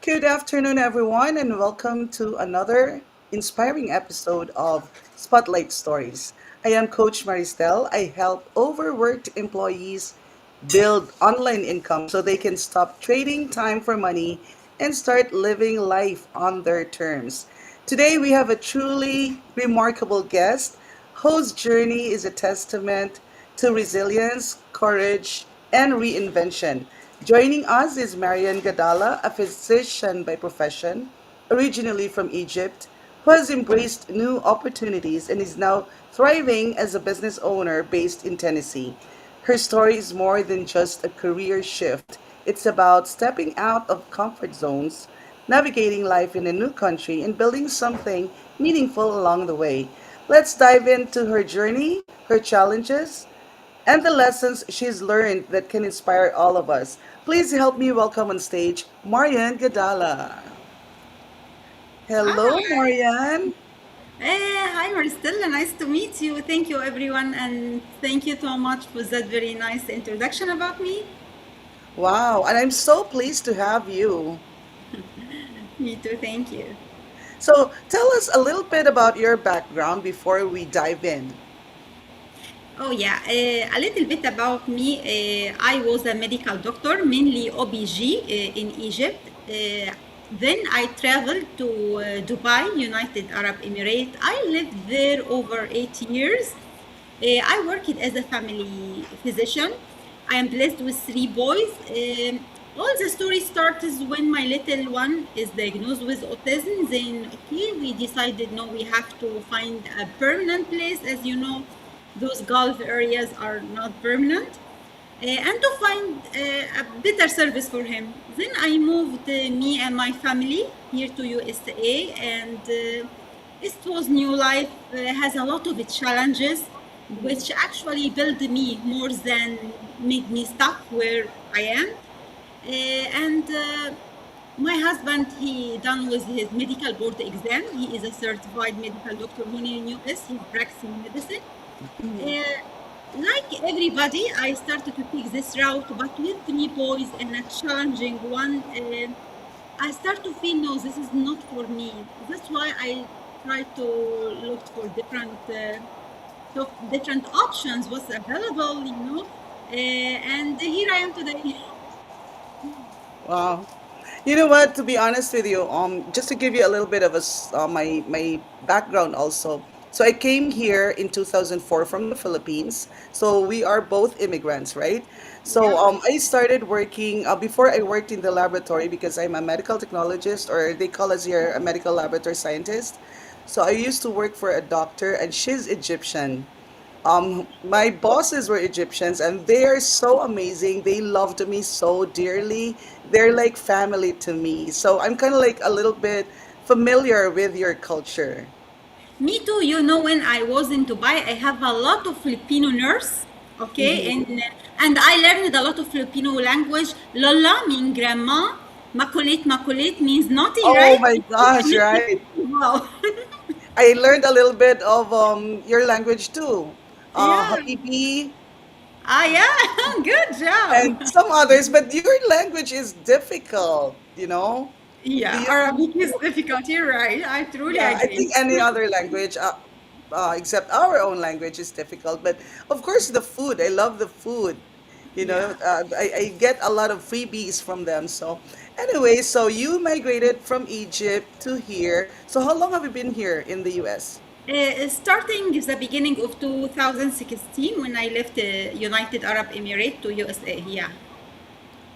Good afternoon, everyone, and welcome to another inspiring episode of Spotlight Stories. I am Coach Maristel. I help overworked employees build online income so they can stop trading time for money and start living life on their terms. Today, we have a truly remarkable guest whose journey is a testament to resilience, courage, and reinvention. Joining us is Marian Gadala, a physician by profession, originally from Egypt, who has embraced new opportunities and is now thriving as a business owner based in Tennessee. Her story is more than just a career shift. It's about stepping out of comfort zones, navigating life in a new country, and building something meaningful along the way. Let's dive into her journey, her challenges, and the lessons she's learned that can inspire all of us. Please help me welcome on stage Marian Gadala. Hello, Hi, Marian. hi Maristella. Nice to meet you. Thank you, everyone, and thank you so much for that very nice introduction about me. Wow, and I'm so pleased to have you. Me too. Thank you. So, tell us a little bit about your background before we dive in. Oh yeah, a little bit about me. I was a medical doctor, mainly OBG in Egypt. Then I traveled to Dubai, United Arab Emirates. I lived there over 8 years. I worked as a family physician. I am blessed with three boys. All the story starts when my little one is diagnosed with autism. Then, okay, we decided no, we have to find a permanent place. As you know, those Gulf areas are not permanent. And to find a better service for him. Then I moved me and my family here to USA, and it was new life. Has a lot of its challenges, which actually built me more than made me stuck where I am. And my husband, he done with his medical board exam. He is a certified medical doctor here in US. He's practicing medicine. Mhm. Uh, like everybody, I started to take this route, but with three boys and a challenging one, I start to feel no, this is not for me. That's why I try to look for different options, what's available, and here I am today. Wow. You know what? To be honest with you, just to give you a little bit of my background also. So I came here in 2004 from the Philippines. So we are both immigrants, right? So Yeah. I started working before I worked in the laboratory because I'm a medical technologist, or they call us here a medical laboratory scientist. So I used to work for a doctor, and she's Egyptian. My bosses were Egyptians and they are so amazing. They loved me so dearly. They're like family to me. So I'm kind of like a little bit familiar with your culture. Me too. When I was in Dubai, I have a lot of Filipino nurse. Okay, Mhm. and I learned a lot of Filipino language. Lola means grandma. Makulit makulit means naughty, Oh right? my gosh, right. Wow. I learned a little bit of your language too. Yeah. Habibi Ah, yeah. Good and job. some others, but your language is difficult, you know? Do Yeah, you Arabic is difficult. You're right. I truly Yeah, I agree. think any other language, except our own language, is difficult. But of course, the food. I love the food. Yeah. I get a lot of freebies from them. So, anyway, so you migrated from Egypt to here. So, how long have you been here in the US? Starting the beginning of 2016 when I left United Arab Emirates to USA. Yeah.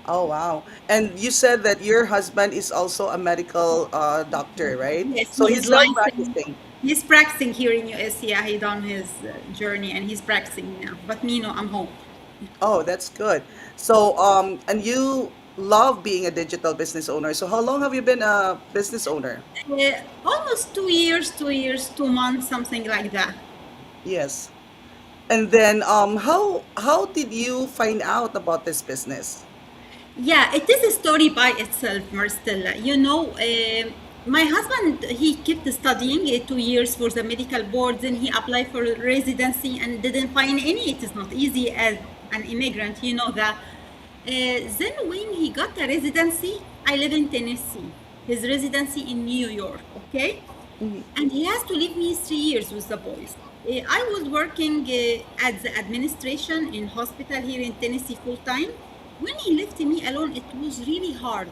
Oh, wow. And you said that your husband is also a medical doctor, right? Yes, So, he is he's still licensed. practicing. He's practicing here in US. Yeah, he done his journey and he's practicing now. But me, no, I'm home. Oh, that's good. So, and you love being a digital business owner. So, how long have you been a business owner? Almost 2 years, 2 years, 2 months, something like that. Yes. And then, how did you find out about this business? Yeah, it is a story by itself, Marcella. My husband, he kept studying 2 years for the medical board, then he applied for residency and didn't find any. It is not easy as an immigrant, you know that. Then when he got a residency, I live in Tennessee. His residency in New York, okay? Mhm. And he has to leave me 3 years with the boys. I was working at the administration in hospital here in Tennessee full time. When he left me alone, it was really hard.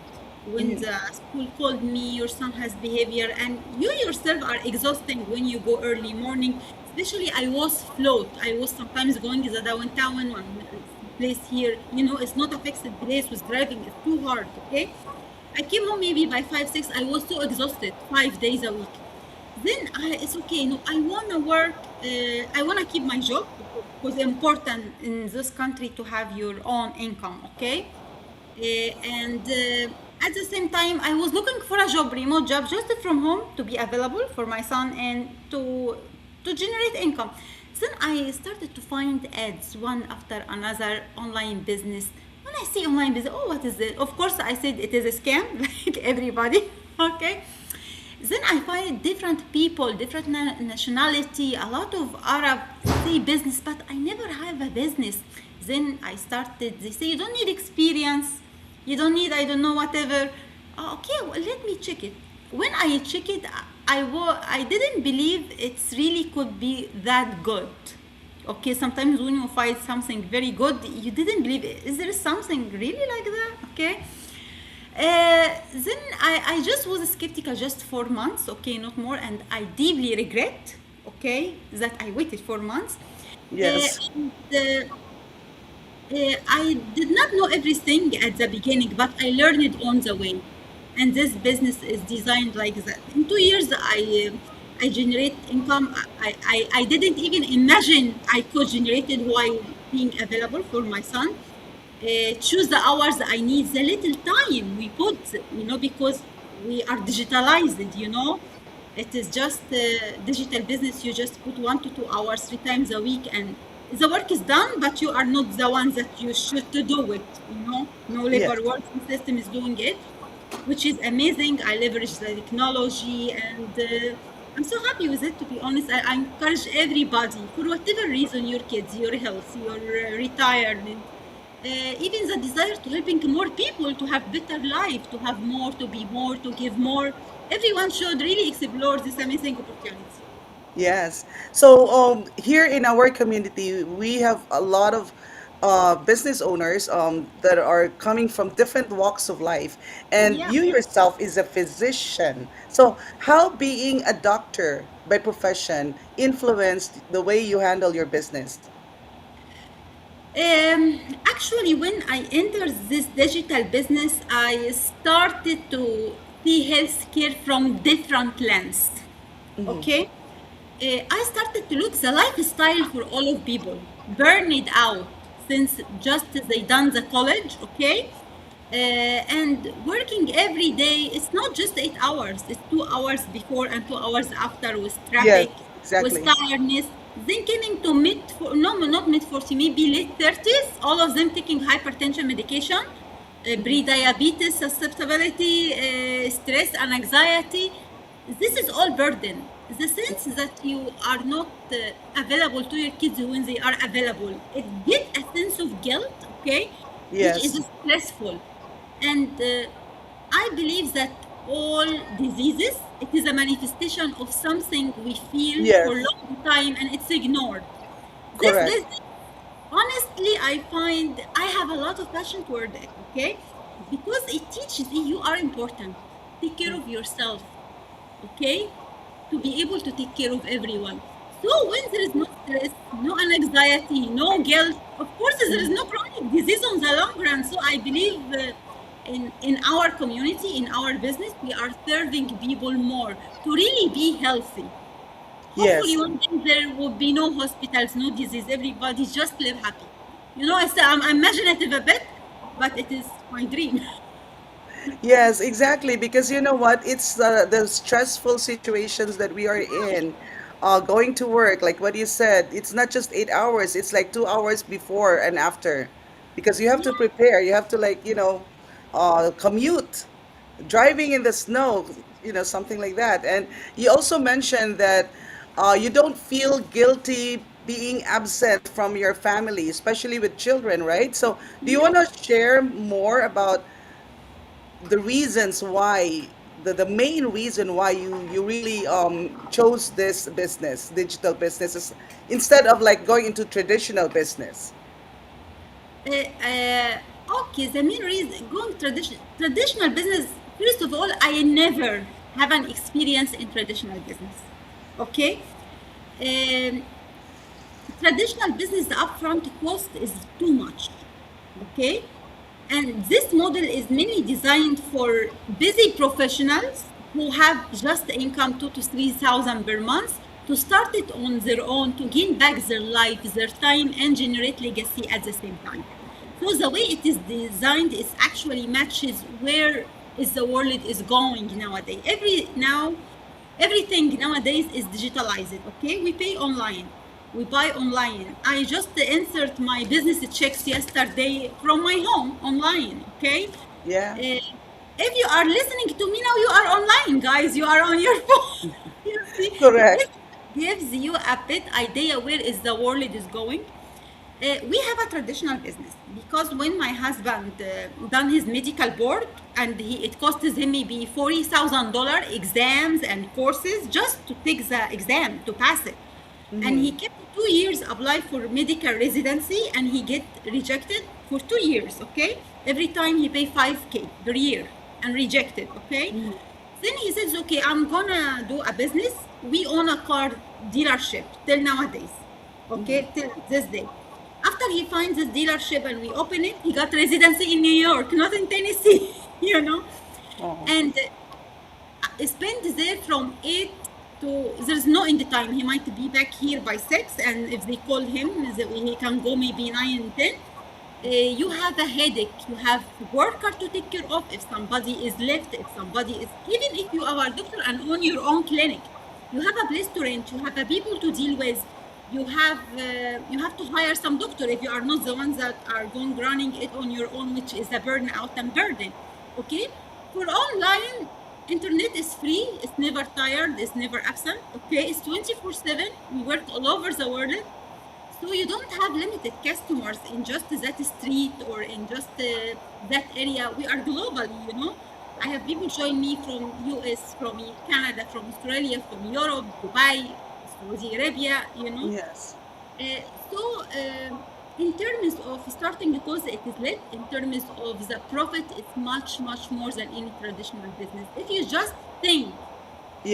When Mhm. the school called me, your son has behavior, and you yourself are exhausting when you go early morning. Especially, I was float. I was sometimes going to the downtown one place here. You know, it's not a fixed place with driving. It's too hard. Okay. I came home maybe by 5, 6. I was so exhausted 5 days a week. Then it's okay. No, I wanna work. I wanna keep my job because it's important in this country to have your own income. Okay, and at the same time, I was looking for a job, remote job, just from home to be available for my son and to generate income. Then I started to find ads one after another online business. When I see online business, oh, what is it? Of course, I said it is a scam, like everybody. Okay. Then I find different people, different nationality, a lot of Arab say business, but I never have a business. Then I started, they say, you don't need experience, you don't need, I don't know, whatever. Okay, well, let me check it. When I check it, I didn't believe it's really could be that good. Okay, sometimes when you find something very good, you didn't believe it. Is there something really like that? Okay. Then I just was skeptical just 4 months, okay, not more, and I deeply regret, okay, that I waited 4 months. Yes. And I did not know everything at the beginning, but I learned it on the way. And this business is designed like that. In 2 years, I generate income. I didn't even imagine I could generate it while being available for my son. Choose the hours I need, the little time we put, because we are digitalized, It is just digital business. You just put 1 to 2 hours, 3 times a week, and the work is done, but you are not the one that you should to do it, No labor Yes. working system is doing it, which is amazing. I leverage the technology and I'm so happy with it, to be honest. I encourage everybody, for whatever reason, your kids, your health, your retirement, even the desire to helping more people to have better life, to have more, to be more, to give more. Everyone should really explore this amazing opportunity. Yes. So here in our community, we have a lot of business owners that are coming from different walks of life, and Yeah. you yourself is a physician. So how being a doctor by profession influenced the way you handle your business? Actually, when I entered this digital business, I started to see healthcare from different lens. Hmm. Okay, I started to look the lifestyle for all of people, burn it out since just they done the college. Okay, and working every day. It's not just 8 hours. It's 2 hours before and 2 hours after with Yes, traffic, with exactly. tiredness. Then coming to mid, for, no, not mid 40, maybe late 30s. All of them taking hypertension medication, pre-diabetes susceptibility, stress and anxiety. This is all burden. The sense that you are not available to your kids when they are available, it get a sense of guilt, okay, which is Yes. stressful. And I believe that all diseases, it is a manifestation of something we feel for a Yes. long time and it's ignored. This Correct. business, honestly, I find I have a lot of passion toward it, okay? Because it teaches you you are important. Take care of yourself, okay? To be able to take care of everyone. So when there is no stress, no anxiety, no guilt, of course there is no chronic disease on the long run. So I believe in our community, in our business, we are serving people more to really be healthy. Hopefully Yes. one day there will be no hospitals, no disease. Everybody just live happy. I'm imaginative a bit, but it is my dream. Yes, exactly. Because you know what? It's the stressful situations that we are in, going to work, like what you said, it's not just 8 hours, it's like 2 hours before and after. Because you have Yeah. to prepare, you have to, like, commute, driving in the snow, something like that. And you also mentioned that you don't feel guilty being absent from your family, especially with children, right? So, do you want to Yes. share more about the reasons why, the main reason why you really chose this business, digital businesses, instead of like going into traditional business? Okay, the main reason going traditional business. First of all, I never have an experience in traditional business. Okay, um, traditional business, the upfront cost is too much. Okay, and this model is mainly designed for busy professionals who have just income 2 to 3 thousand per month to start it on their own, to gain back their life, their time, and generate legacy at the same time. So the way it is designed is actually matches where is the world is going nowadays. Everything nowadays is digitalized. Okay, we pay online, we buy online. I just insert my business checks yesterday from my home online. Okay, Yeah, if you are listening to me now, you are online, guys. You are on your phone. You see, correct. this gives you a bit idea where is the world is going. We have a traditional business because when my husband done his medical board, and it costs him maybe $40,000 exams and courses just to take the exam to pass it, and he kept 2 years apply for medical residency and he get rejected for 2 years. Okay, every time he pay 5K per year and rejected. Okay, then he says, okay, I'm gonna do a business. We own a car dealership till nowadays. Okay, till this day. After he finds this dealership and we open it, he got residency in New York, not in Tennessee, you know, Oh, and spend there from 8 to, there's no end time. He might be back here by 6, and if they call him, he can go maybe 9 10. You have a headache, you have worker to take care of if somebody is left, if somebody is, even if you are a doctor and own your own clinic, you have a place to rent, you have a people to deal with, you have to hire some doctor if you are not the ones that are going running it on your own, which is a burnout and burden. Okay, for online, internet is free, it's never tired, it's never absent. Okay, it's 24/7, we work all over the world, so you don't have limited customers in just that street or in just that area. We are globally, you know. I have people join me from US, from Canada, from Australia, from Europe, Dubai, Saudi Arabia, you know. yes. So in terms of starting because it is less, in terms of the profit, it's much, much more than any traditional business. If you just think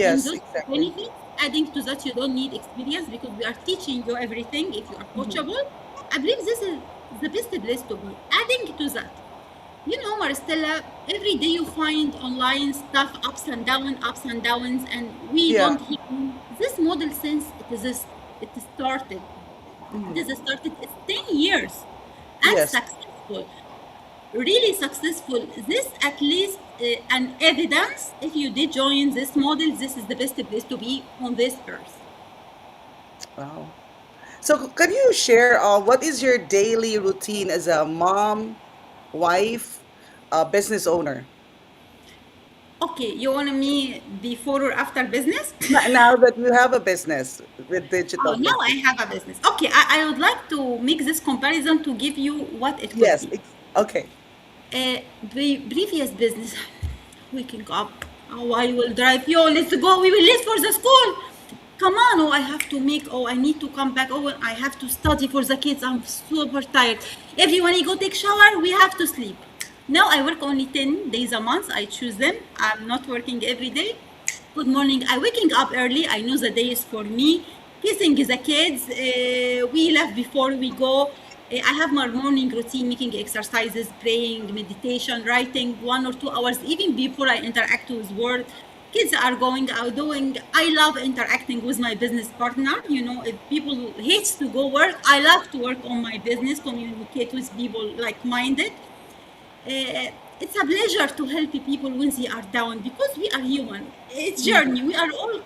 in Yes, those exactly. benefits, adding to that, you don't need experience because we are teaching you everything. If you are coachable, I believe this is the best place to be. Adding to that, you know, Maristella, every day you find online stuff, ups and downs, and we Yeah, don't hear this model since it started. It is started, it's 10 years and yes. successful, really successful. This at least an evidence. If you did join this model, this is the best place to be on this earth. Wow. So, can you share what is your daily routine as a mom, wife, business owner? Okay, you want me before or after business? Now that you have a business with Oh, digital now I business. have a business. Okay, I would like to make this comparison to give you what it could Yes. be. Okay. The previous business, waking up, oh, I will drive, yo, let's go, we will leave for the school. Come on, oh, I have to make, oh, I need to come back, oh, I have to study for the kids, I'm super tired. Everyone, you go take shower, we have to sleep. Now I work only 10 days a month, I choose them, I'm not working every day. Good morning, I waking up early, I know the day is for me, kissing the kids, we left before we go. I have my morning routine, making exercises, praying, meditation, writing 1 or 2 hours, even before I interact with world. Kids are going out doing. I love interacting with my business partner. You know, if people hates to go work, I love to work on my business, communicate with people like-minded. It's a pleasure to help people when they are down because we are human. It's journey. We are all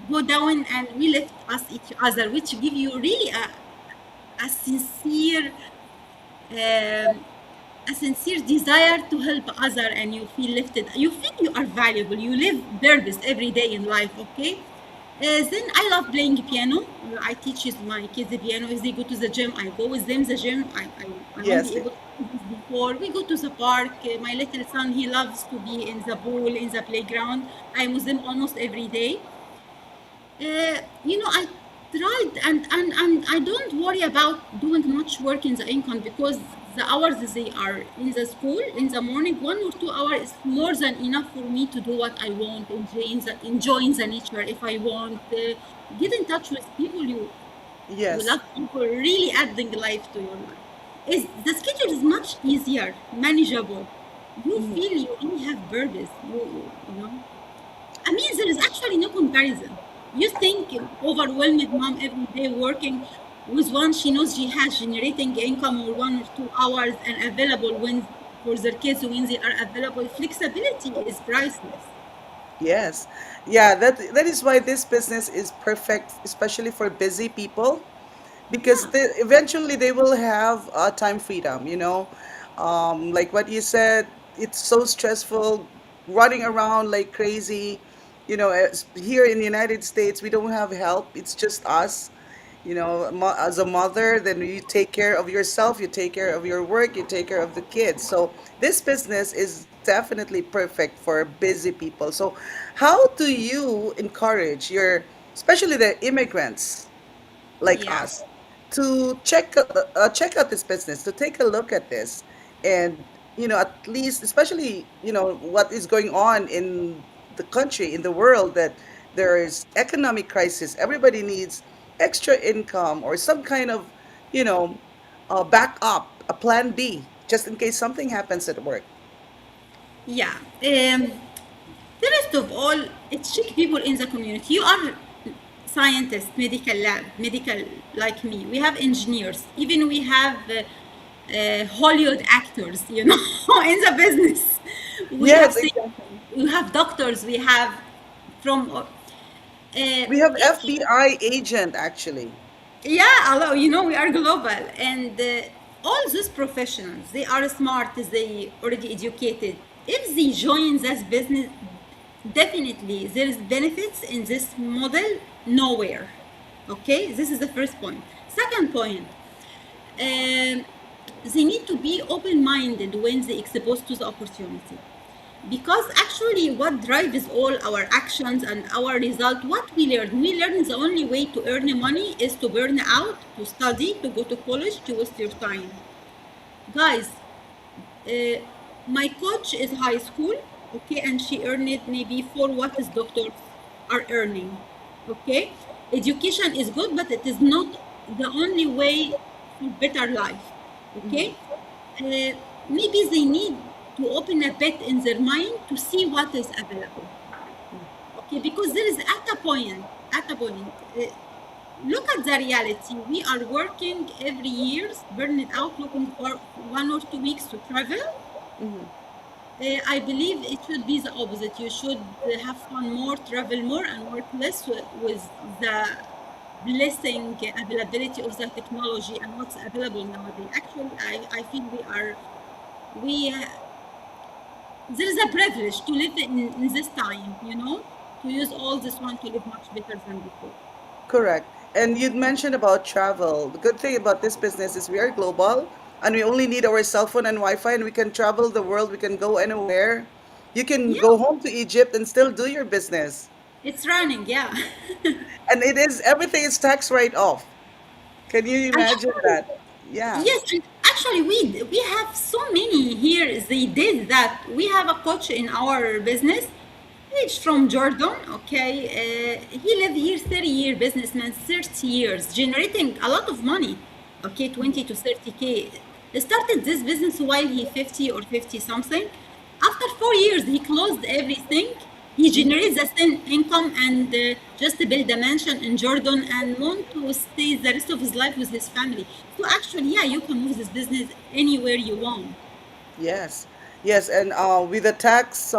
go down and we lift us each other, which give you really a sincere um, a sincere desire to help other, and you feel lifted, you feel you are valuable, you live purpose every day in life. Okay, Then I love playing piano. I teach my kids the piano. If they go to the gym, I go with them. The gym, I won't Yes. be able to do this before. We go to the park. My little son, he loves to be in the pool, in the playground. I'm with them almost every day. I tried, and I don't worry about doing much work in the income because the hours they are in the school in the morning, 1 or 2 hours is more than enough for me to do what I want, enjoying the nature if I want, get in touch with people you Yes. love, people really adding life to your life. Is the schedule is much easier, manageable. You feel you really have purpose. You know. I mean, there is actually no comparison. You think overwhelmed mom every day working with one she knows she has generating income or 1 or 2 hours and available when for their kids when they are available. Flexibility is priceless. Yes. Yeah, that is why this business is perfect, especially for busy people, because Yeah, eventually they will have time freedom, like what you said, it's so stressful running around like crazy, here in the United States we don't have help, it's just us, as a mother, then you take care of yourself, you take care of your work, you take care of the kids. So this business is definitely perfect for busy people. So how do you encourage your, especially the immigrants like yeah. us, to check out this business, to take a look at this, and at least, especially what is going on in the country, in the world, that there is economic crisis. Everybody needs extra income or some kind of you know backup, a plan B, just in case something happens at work. Yeah. First of all, check people in the community. You are scientists, medical lab, medical like me. We have engineers. Even we have Hollywood actors, in the business. We have Yes, sa- exactly. we have doctors. We have from We have if FBI agent actually. yeah, although we are global, and all those professionals, they are smart, they already educated. If they join this business, definitely there is benefits in this model nowhere. Okay, this is the first point. Second point, um, they need to be open-minded when they exposed to the opportunity, because actually what drives all our actions and our result, what we learn the only way to earn money is to burn out, to study, to go to college, to waste your time. Guys, uh, my coach is high school, okay, and she earned it maybe for what is doctors are earning. Okay, education is good, but it is not the only way for better life. Okay, maybe they need to open a bit in their mind to see what is available. Okay, because there is at a point, look at the reality. We are working every year, burning out, looking for 1 or 2 weeks to travel. I believe it should be the opposite. You should have fun more, travel more, and work less with the blessing availability of the technology and what's available nowadays. Actually, I feel we there is a privilege to live in this time, to use all this one to live much better than before. Correct. And you'd mentioned about travel. The good thing about this business is we are global and we only need our cell phone and Wi-Fi, and we can travel the world. We can go anywhere. You can Yeah, go home to Egypt and still do your business. it's running. Yeah. And everything is tax write off. Can you And imagine actually, that? Yeah. yes, and actually, we have so many here. They did that. We have a coach in our business. He's from Jordan. Okay, he lived here 30 year businessman, 30 years, generating a lot of money. Okay, 20 to 30K. He started this business while he 50 or 50 something. After 4 years, he closed everything. He generates the same income and just build a mansion in Jordan and want to stay the rest of his life with his family. So actually, yeah, you can move this business anywhere you want. Yes, yes, and with the tax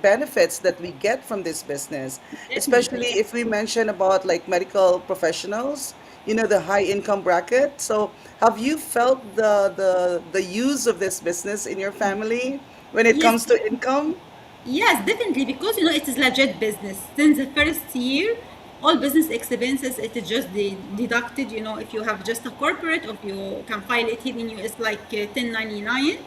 benefits that we get from this business, especially Definitely. if we mention about like medical professionals, the high income bracket. So, have you felt the use of this business in your family when it Yes, comes to income? yes, definitely, because it is legit business. Since the first year, All business expenses, it is just deducted. If you have just a corporate, or if you can file it here in US like 1099.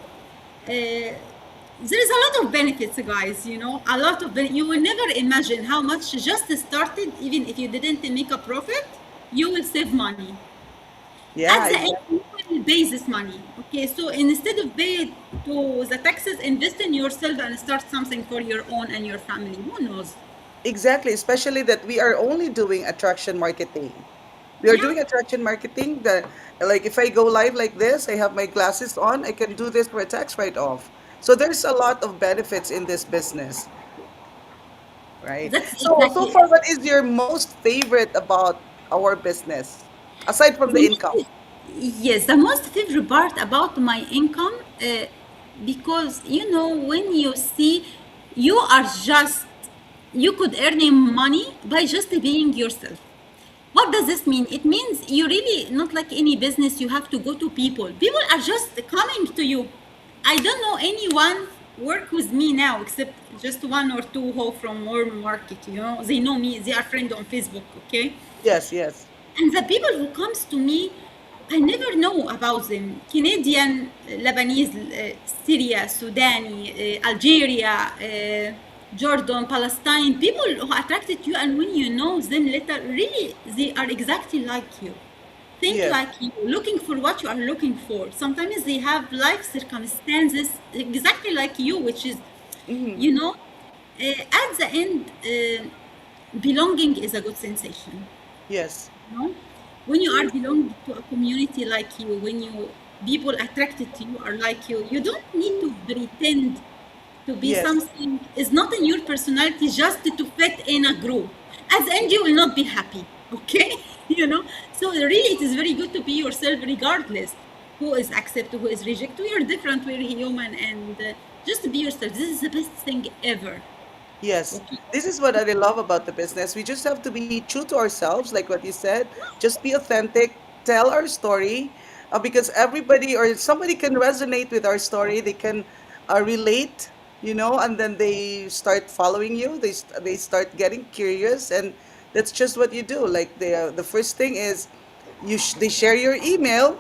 There is a lot of benefits, guys. A lot of you will never imagine how much just started. Even if you didn't make a profit, you will save money. At Yeah, the end, exactly. you will pay this money. Okay, so instead of pay it to the taxes, invest in yourself and start something for your own and your family. Who knows? Exactly, especially that we are only doing attraction marketing. We are Yeah, doing attraction marketing that, like, if I go live like this, I have my glasses on, I can do this for a tax write-off. So there's a lot of benefits in this business, right? that's So exactly far, it. what is your most favorite about our business, aside from the The income? most, yes, the most favorite part about my income, because when you see you are just you could earn money by just being yourself. What does this mean? It means you really not like any business. You have to go to people. People are just coming to you. I don't know anyone work with me now except just one or two who from warm market. They know me. They are friend on Facebook. Okay, Yes, yes, and the people who comes to me, I never know about them. Canadian, Lebanese, Syria, Sudani, Algeria, Jordan, Palestine. People who attracted you, and when you know them later, really, they are exactly like you. Think yes. like you, looking for what you are looking for. Sometimes they have life circumstances exactly like you, which is, Hmm. you know, at the end, belonging is a good sensation. Yes, No, when you are belong to a community like you, when you people attracted to you are like you don't need to pretend to be yes, something is not in your personality just to fit in a group. At the end, you will not be happy. Okay, So really, it is very good to be yourself, regardless who is accepted, who is rejected. We are different. We're human, and just be yourself. This is the best thing ever. yes. Okay. This is what I love about the business. We just have to be true to ourselves, like what you said. Just be authentic, tell our story, because everybody or somebody can resonate with our story. They can relate, and then they start following you. They start getting curious, and that's just what you do. Like the first thing is, they share your email,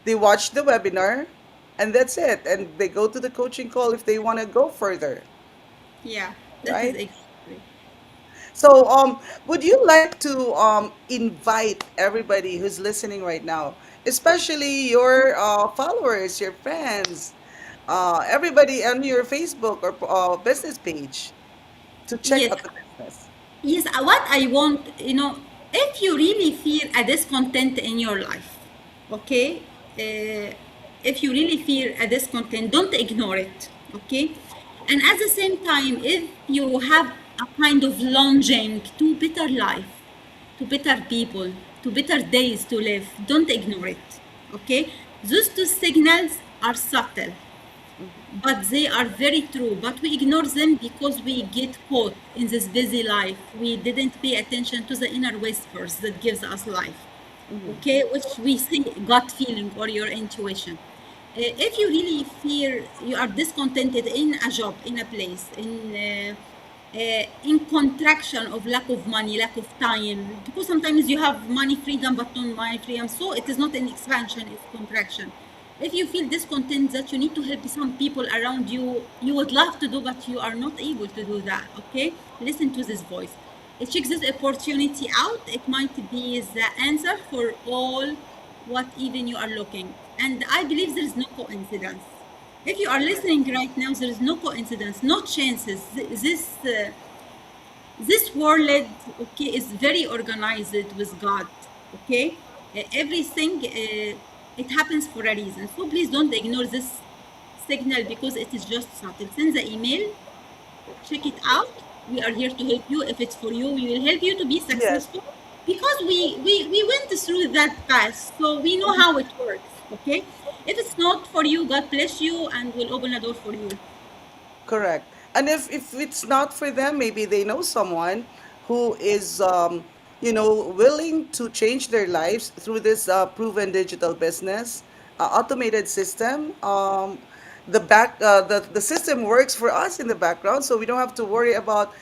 they watch the webinar, and that's it. And they go to the coaching call if they want to go further, Yeah, that is right? exactly. So, would you like to invite everybody who's listening right now, especially your followers, your friends, everybody on your Facebook or business page, to check Yes, out the business? yes, what I want, if you really feel a discontent in your life, okay, if you really feel a discontent, don't ignore it, okay? And at the same time, if you have a kind of longing to better life, to better people, to better days to live, don't ignore it, okay? Those two signals are subtle, but they are very true, but we ignore them because we get caught in this busy life. We didn't pay attention to the inner whispers that gives us life, okay, which we say gut feeling or your intuition. If you really fear you are discontented in a job, in a place, in contraction of lack of money, lack of time, because sometimes you have money freedom but not money freedom, so it is not an expansion, it's contraction. If you feel discontent that you need to help some people around you, you would love to do but you are not able to do that, okay, listen to this voice. Check this opportunity out. It might be the answer for all what even you are looking. And I believe there is no coincidence. If you are listening right now, there is no coincidence, no chances. This world, okay, is very organized with God. Okay, everything it happens for a reason. So please don't ignore this signal because it is just subtle. Send the email, check it out. We are here to help you. If it's for you, we will help you to be Yes, successful because we went through that path, so we know how it works. Okay, if it's not for you, God bless you and will open a door for you. correct. And if it's not for them, maybe they know someone who is, willing to change their lives through this proven digital business, automated system. The system works for us in the background, so we don't have to worry about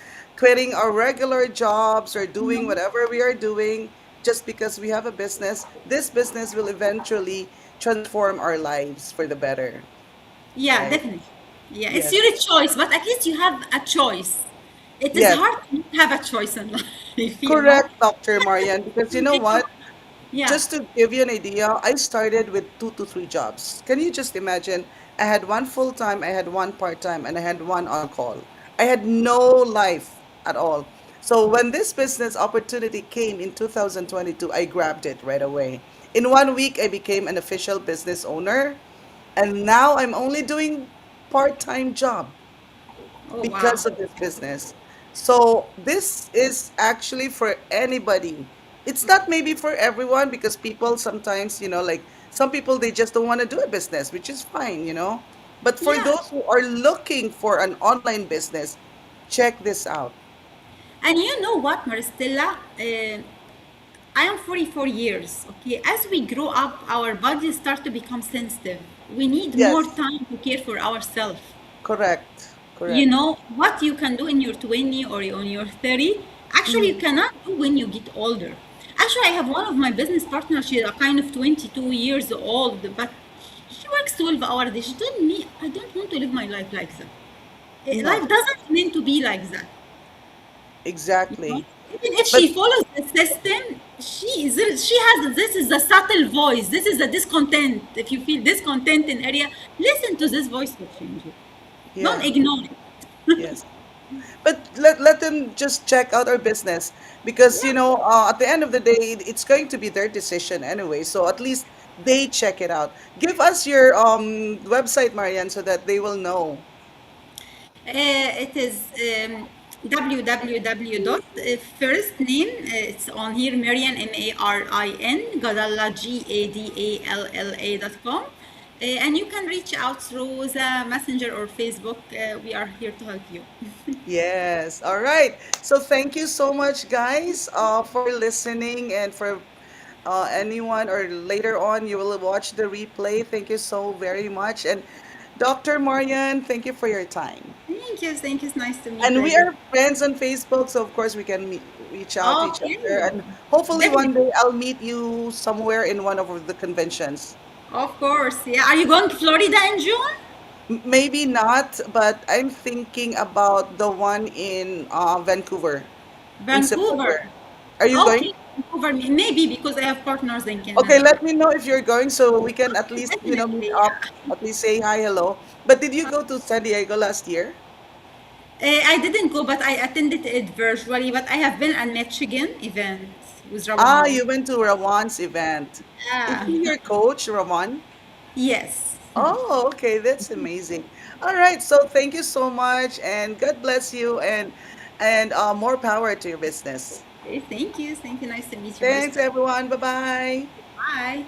quitting our regular jobs or doing whatever we are doing just because we have a business. This business will eventually transform our lives for the better, Yeah, right? definitely. Yeah, it's Yes. your choice, but at least you have a choice. It is Yes. hard to not have a choice in life, you know? Correct, Dr. Marian, because you know what? Yeah. Just to give you an idea, I started with 2 to 3 jobs. Can you just imagine? I had one full time, I had one part time, and I had one on call. I had no life at all. So when this business opportunity came in 2022, I grabbed it right away. In 1 week, I became an official business owner, and now I'm only doing part-time job Oh, wow. because of this business. So this is actually for anybody. It's not maybe for everyone because people sometimes, like some people they just don't want to do a business, which is fine. But for Yeah. those who are looking for an online business, check this out. And you know what, Maristella? I am 44 years. Okay. As we grow up, our bodies start to become sensitive. We need more Yes, time to care for ourselves. correct. You Correct. know what you can do in your 20 or on your 30, actually you Mhm. cannot do when you get older. Actually, I have one of my business partners. She's a kind of 22 years old, but she works 12 hours a day. She told me, I don't want to live my life like that. No, Life doesn't mean to be like that, you know. exactly. Even if But she follows the system, she has, this is the subtle voice, this is the discontent. If you feel discontent in area, listen to this voice to change it. Don't yeah, ignore it. yes. But let them just check out our business because Yeah. at the end of the day it's going to be their decision anyway, so at least they check it out. Give us your website, Marianne, so that they will know. It is www dot first name. It's on here, Marian, Marin, Gadalla, GADALLA.com. And you can reach out through the messenger or Facebook. We are here to help you. Yes, all right. So thank you so much, guys, for listening, and for anyone or later on you will watch the replay. Thank you so very much. And Dr. Marian, thank you for your time. Thank you. Thank you. It's nice to meet And you we again. are friends on Facebook, so of course we can reach out to each other. Okay. And hopefully one Definitely. day I'll meet you somewhere in one of the conventions. Of course. Yeah. Are you going to Florida in June? Maybe not, but I'm thinking about the one in Vancouver in September. Vancouver. Are you going? Okay. Vancouver. Maybe because I have partners in Okay, Canada. let me know if you're going so we can at least, meet Definitely. up, at least say hi, hello. But did you go to San Diego last year? I didn't go, but I attended it virtually. But I have been at Michigan event with Ah, Rawan. you went to Rawan's event. Is Yeah. he your coach, Rawan? Yes. Oh, okay, that's amazing. All right, so thank you so much, and God bless you, and more power to your business. Okay, thank you. Thank you. Nice to meet you, Thanks, Marissa. everyone. Bye bye. Bye.